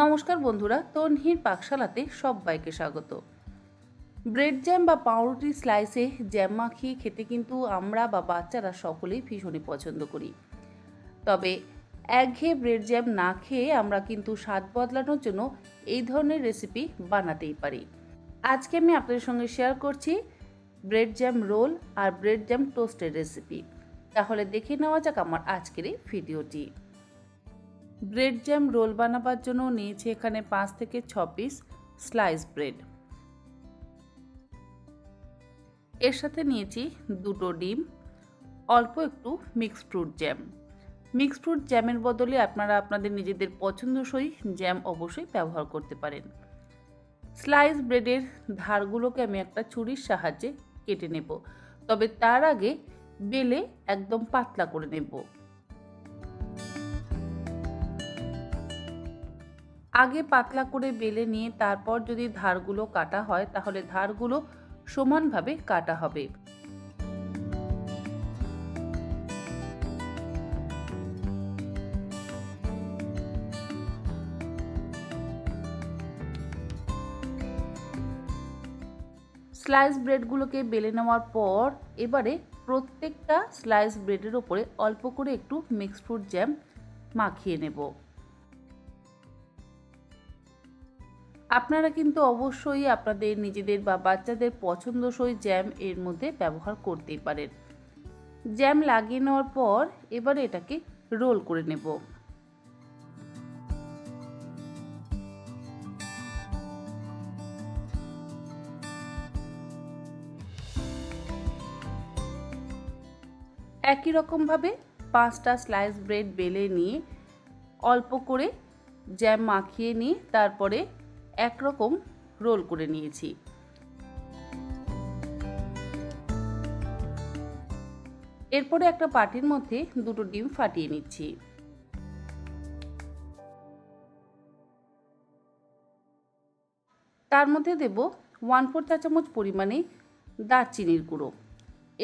নমস্কার বন্ধুরা, তন্হির পাকশালাতে সবাইকে স্বাগত। ব্রেড জ্যাম বা পাউরুটি স্লাইসে জ্যাম মাখিয়ে খেতে কিন্তু আমরা বা বাচ্চারা সকলেই ভীষণই পছন্দ করি। তবে একঘেয়ে ব্রেড জ্যাম না খেয়ে আমরা কিন্তু স্বাদ বদলানোর জন্য এই ধরনের রেসিপি বানাতেই পারি। আজকে আমি আপনাদের সঙ্গে শেয়ার করছি ব্রেড জ্যাম রোল আর ব্রেড জ্যাম টোস্টের রেসিপি। তাহলে দেখে নেওয়া যাক আমার আজকের এই ভিডিওটি। ব্রেড জ্যাম রোল বানাবার জন্য নিয়েছি এখানে 5 থেকে 6 পিস স্লাইস ব্রেড। এর সাথে নিয়েছি 2টো ডিম, অল্প একটু mixed fruit jam. Mixed fruit জ্যামের বদলে আপনারা আপনাদের নিজেদের পছন্দসই জ্যাম অবশ্যই ব্যবহার করতে পারেন। স্লাইস ব্রেডের ধারগুলোকে আমি একটা ছুরির সাহায্যে কেটে নেব, তবে তার আগে বেলে একদম পাতলা করে নেব। আগে পাতলা করে বেলে নিয়ে তারপর যদি ধারগুলো কাটা হয় তাহলে ধারগুলো সমানভাবে কাটা হবে। স্লাইস ব্রেডগুলোকে বেলে নেওয়ার পর এবারে প্রত্যেকটা স্লাইস ব্রেডের ওপরে অল্প করে একটু মিক্সড ফ্রুট জ্যাম মাখিয়ে নেব। আপনারা কিন্তু অবশ্যই আপনাদের নিজেদের বা বাচ্চাদের পছন্দসই জ্যাম এর মধ্যে ব্যবহার করতেই পারেন। জ্যাম লাগিয়ে নেওয়ার পর এবারে এটাকে রোল করে নেব। একই রকমভাবে 5টা স্লাইস ব্রেড বেলে নিয়ে অল্প করে জ্যাম মাখিয়ে নিয়ে তারপরে একরকম রোল করে নিয়েছি। এরপরে একটা বাটির মধ্যে 2টো ডিম ফাটিয়ে নিচ্ছি। তার মধ্যে দেব 1/4 চা চামচ পরিমাণে দারচিনির গুঁড়ো।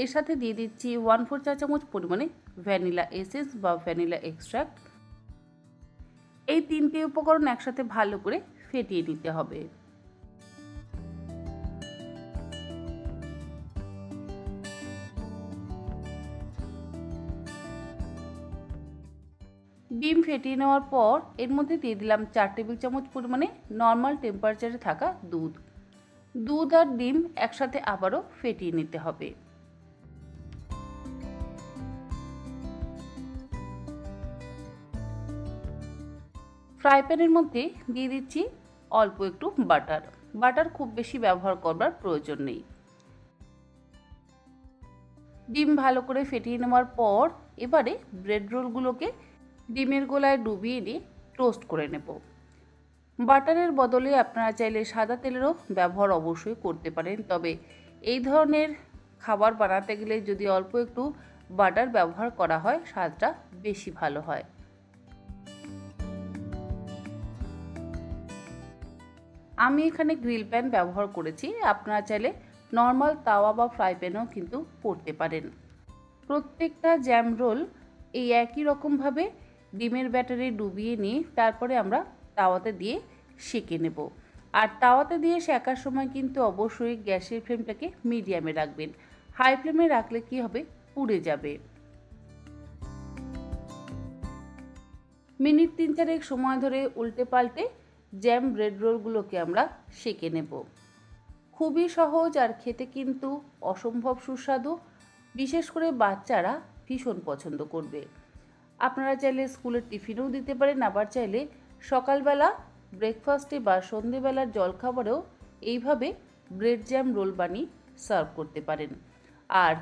এর সাথে দিয়ে দিচ্ছি 1/4 চা চামচ পরিমাণে ভ্যানিলা এসেন্স বা ভ্যানিলা এক্সট্রাক্ট। এই 3টে উপকরণ একসাথে ভালো করে ফেটিয়ে নিতে হবে। ডিম ফেটিয়ে নেওয়ার পর এর মধ্যে দিয়ে দিলাম 4 টেবিল চামচ পরিমাণে নর্মাল টেম্পারেচারে থাকা দুধ। দুধ আর ডিম একসাথে আবারও ফেটিয়ে নিতে হবে। ফ্রাই প্যানের মধ্যে দিয়ে দিচ্ছি অল্প একটু বাটার। বাটার খুব বেশি ব্যবহার করবার প্রয়োজন নেই। ডিম ভালো করে ফেটিয়ে নেওয়ার পর এবারে ব্রেড রোলগুলোকে ডিমের গোলায় ডুবিয়ে দিয়ে টোস্ট করে নেব। বাটারের বদলে আপনারা চাইলে সাদা তেলেরও ব্যবহার অবশ্যই করতে পারেন, তবে এই ধরনের খাবার বানাতে গেলে যদি অল্প একটু বাটার ব্যবহার করা হয় স্বাদটা বেশি ভালো হয়। আমি এখানে গ্রিল প্যান ব্যবহার করেছি, আপনারা চাইলে নর্মাল তাওয়া বা ফ্রাই প্যানও কিন্তু করতে পারেন। প্রত্যেকটা জ্যাম রোল এই একই রকমভাবে ডিমের ব্যাটারে ডুবিয়ে নিয়ে তারপরে আমরা তাওয়াতে দিয়ে সেঁকে নেব। আর তাওয়াতে দিয়ে সেঁকার সময় কিন্তু অবশ্যই গ্যাসের ফ্লেমটাকে মিডিয়ামে রাখবেন। হাই ফ্লেমে রাখলে কি হবে, পুড়ে যাবে। মিনিট 3-4 সময় ধরে উল্টে পাল্টে জ্যাম ব্রেড রোলগুলোকে আমরা সেঁকে নেব। খুবই সহজ আর খেতে কিন্তু অসম্ভব সুস্বাদু। বিশেষ করে বাচ্চারা ভীষণ পছন্দ করবে। আপনারা চাইলে স্কুলের টিফিনেও দিতে পারেন, আবার চাইলে সকালবেলা ব্রেকফাস্টে বা সন্ধেবেলার জলখাবারেও এইভাবে ব্রেড জ্যাম রোল বানিয়ে সার্ভ করতে পারেন। আর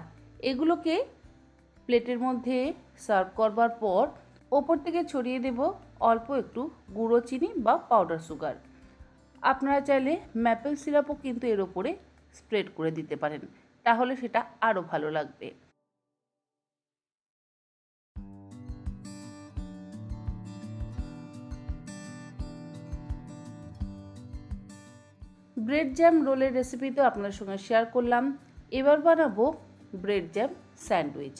এগুলোকে প্লেটের মধ্যে সার্ভ করবার পর ওপর থেকে ছড়িয়ে দেব অল্প একটু গুঁড়ো চিনি বা পাউডার সুগার। আপনারা চাইলে ম্যাপেল সিরাপও কিন্তু এর ওপরে স্প্রেড করে দিতে পারেন, তাহলে সেটা আরও ভালো লাগবে। ব্রেড জ্যাম রোলের রেসিপি তো আপনাদের সঙ্গে শেয়ার করলাম। এবার বানাবো ব্রেড জ্যাম স্যান্ডউইচ।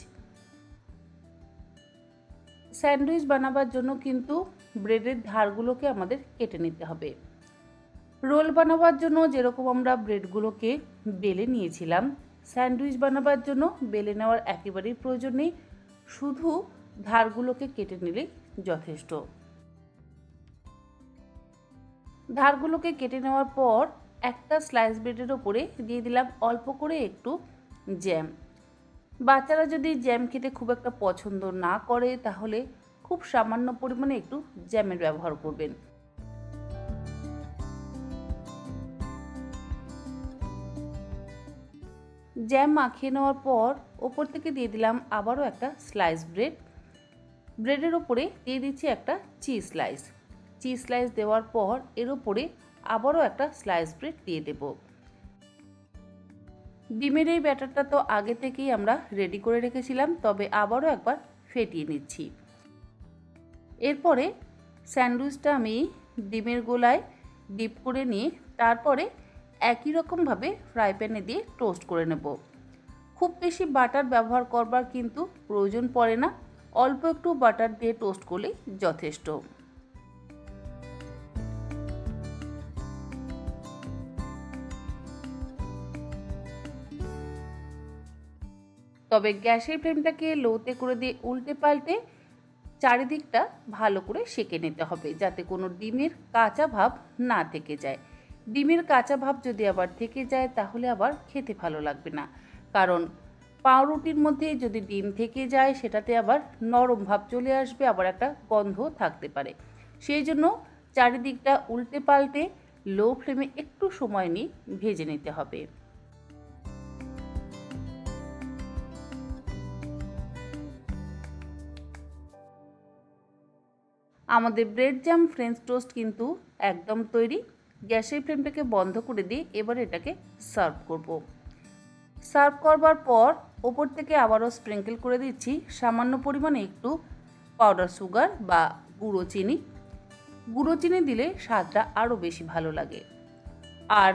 স্যান্ডউইচ বানাবার জন্য কিন্তু ব্রেডের ধারগুলোকে আমাদের কেটে নিতে হবে। রোল বানাবার জন্য যেরকম আমরা ব্রেডগুলোকে বেলে নিয়েছিলাম, স্যান্ডউইচ বানাবার জন্য বেলে নেওয়ার একেবারেই প্রয়োজন নেই, শুধু ধারগুলোকে কেটে নিলেই যথেষ্ট। ধারগুলোকে কেটে নেওয়ার পর একটা স্লাইস ব্রেডের ওপরে দিয়ে দিলাম অল্প করে একটু জ্যাম। বাচ্চারা যদি জ্যাম খেতে খুব একটা পছন্দ না করে তাহলে খুব সামান্য পরিমাণে একটু জ্যামের ব্যবহার করবেন। জ্যাম মাখিয়ে নেওয়ার পর ওপর থেকে দিয়ে দিলাম আবারও একটা স্লাইস ব্রেড। ব্রেডের ওপরে দিয়ে দিচ্ছি একটা চিজ স্লাইস দেওয়ার পর এর ওপরে আবারও একটা স্লাইস ব্রেড দিয়ে দেব। ডিমের এই ব্যাটারটা তো আগে থেকেই আমরা রেডি করে রেখেছিলাম, তবে আবারও একবার ফেটিয়ে নিচ্ছি। এরপরে স্যান্ডউইচটা আমি ডিমের গোলায় ডিপ করে নিয়ে তারপরে একই রকমভাবে ফ্রাই প্যানে দিয়ে টোস্ট করে নেব। খুব বেশি বাটার ব্যবহার করবার কিন্তু প্রয়োজন পড়ে না, অল্প একটু বাটার দিয়ে টোস্ট করলেই যথেষ্ট। তবে গ্যাসের ফ্লেমটাকে লোতে করে দিয়ে উল্টে পাল্টে চারিদিকটা ভালো করে সেঁকে নিতে হবে, যাতে কোনো ডিমের কাঁচা ভাব না থেকে যায়। ডিমের কাঁচা ভাব যদি আবার থেকে যায় তাহলে আবার খেতে ভালো লাগবে না, কারণ পাউরুটির মধ্যে যদি ডিম থেকে যায় সেটাতে আবার নরম ভাব চলে আসবে, আবার একটা গন্ধ থাকতে পারে। সেই জন্য চারিদিকটা উল্টে পাল্টে লো ফ্লেমে একটু সময় নিয়ে ভেজে নিতে হবে। আমাদের ব্রেড জ্যাম ফ্রেঞ্চ টোস্ট কিন্তু একদম তৈরি। গ্যাসের ফ্লেমটাকে বন্ধ করে দিয়ে এবার এটাকে সার্ভ করব। সার্ভ করবার পর ওপর থেকে আবারও স্প্রিঙ্কেল করে দিচ্ছি সামান্য পরিমাণে একটু পাউডার সুগার বা গুঁড়ো চিনি। গুঁড়ো চিনি দিলে স্বাদটা আরও বেশি ভালো লাগে। আর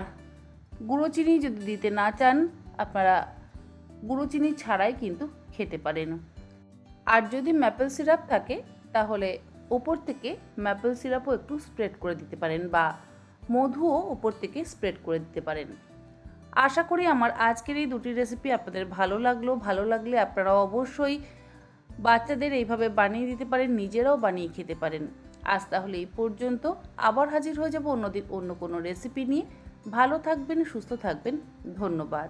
গুঁড়ো চিনি যদি দিতে না চান আপনারা গুঁড়ো চিনি ছাড়াই কিন্তু খেতে পারেন। আর যদি ম্যাপেল সিরাপ থাকে তাহলে ওপর থেকে ম্যাপেল সিরাপও একটু স্প্রেড করে দিতে পারেন, বা মধুও ওপর থেকে স্প্রেড করে দিতে পারেন। আশা করি আমার আজকের এই দুটি রেসিপি আপনাদের ভালো লাগলে আপনারা অবশ্যই বাচ্চাদের এইভাবে বানিয়ে দিতে পারেন, নিজেরাও বানিয়ে খেতে পারেন। আজ তাহলে এই পর্যন্ত, আবার হাজির হয়ে যাব অন্যদিন অন্য কোনো রেসিপি নিয়ে। ভালো থাকবেন, সুস্থ থাকবেন, ধন্যবাদ।